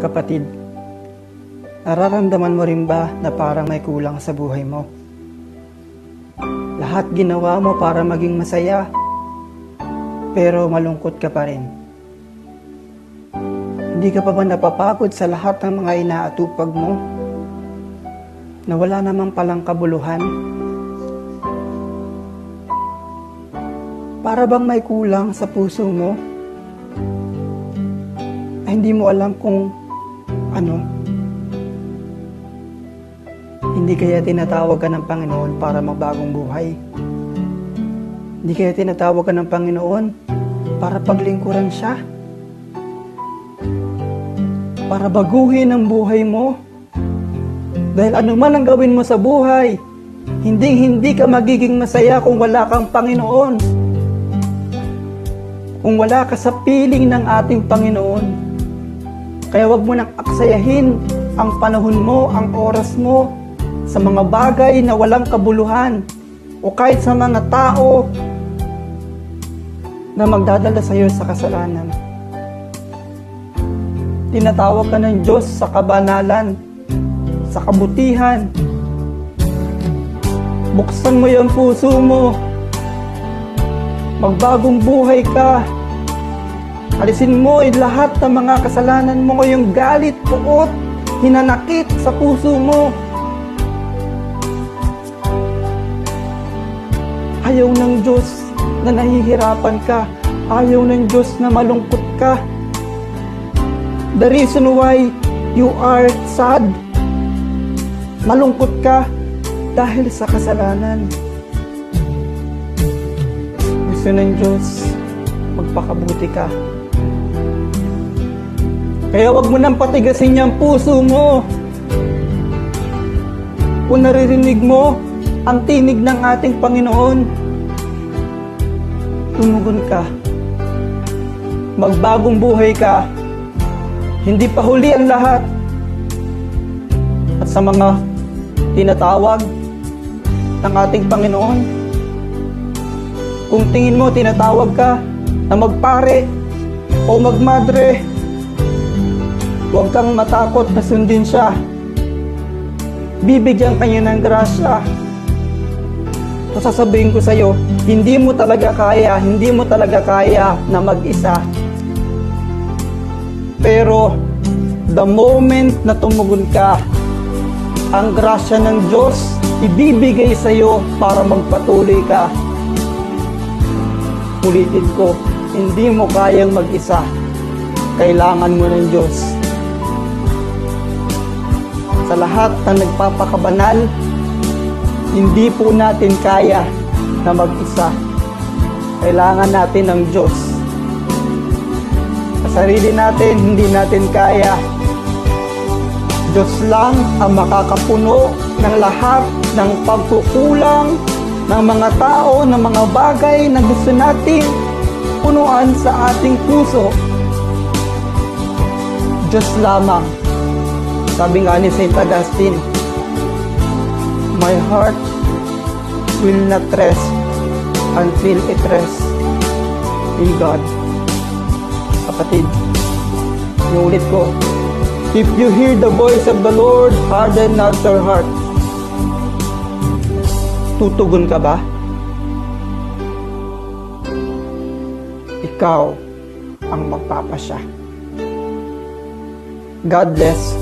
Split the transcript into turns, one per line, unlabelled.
Kapatid, nararamdaman mo rin ba na parang may kulang sa buhay mo? Lahat ginawa mo para maging masaya, pero malungkot ka pa rin. Hindi ka pa ba napapagod sa lahat ng mga inaatupag mo na wala namang palang kabuluhan? Para bang may kulang sa puso mo ay hindi mo alam kung ano? Hindi kaya tinatawag ka ng Panginoon para magbagong buhay? Hindi kaya tinatawag ka ng Panginoon para paglingkuran siya? Para baguhin ang buhay mo? Dahil anuman ang gawin mo sa buhay, hindi ka magiging masaya kung wala kang Panginoon. Kung wala ka sa piling ng ating Panginoon. Kaya wag mo nang aksayahin ang panahon mo, ang oras mo sa mga bagay na walang kabuluhan o kahit sa mga tao na magdadala sa iyo sa kasalanan. Tinatawag ka ng Diyos sa kabanalan, sa kabutihan. Buksan mo yung puso mo. Magbagong buhay ka. Alisin mo lahat ng mga kasalanan mo, yung galit, puot, hinanakit sa puso mo. Ayaw ng Diyos na nahihirapan ka. Ayaw ng Diyos na malungkot ka. The reason why you are sad, malungkot ka, dahil sa kasalanan. Gusto ng Diyos, magpakabuti ka. Kaya wag mo nang patigasin yung puso mo. Kung naririnig mo ang tinig ng ating Panginoon, tumugon ka. Magbagong buhay ka. Hindi pa huli ang lahat. At sa mga tinatawag ng ating Panginoon, kung tingin mo tinatawag ka na magpare o magmadre, huwag kang matakot na sundin siya. Bibigyan kanya ng grasya. So sasabihin ko sa iyo, hindi mo talaga kaya na mag-isa. Pero the moment na tumugon ka, ang grasya ng Diyos ibibigay sa iyo para magpatuloy ka. Ulitin ko, hindi mo kayang mag-isa. Kailangan mo ng Diyos. Sa lahat ng nagpapakabanal, hindi po natin kaya na mag-isa. Kailangan natin ng Diyos. Sa sarili natin, hindi natin kaya. Diyos lang ang makakapuno ng lahat ng pagkukulang ng mga tao, ng mga bagay na gusto nating punuan sa ating puso. Diyos lamang. Sabi nga ni St. Augustine, my heart will not rest until it rests in God. Kapatid, iulit ko, if you hear the voice of the Lord, harden not your heart. Tutugon ka ba? Ikaw ang magpapasya. God bless.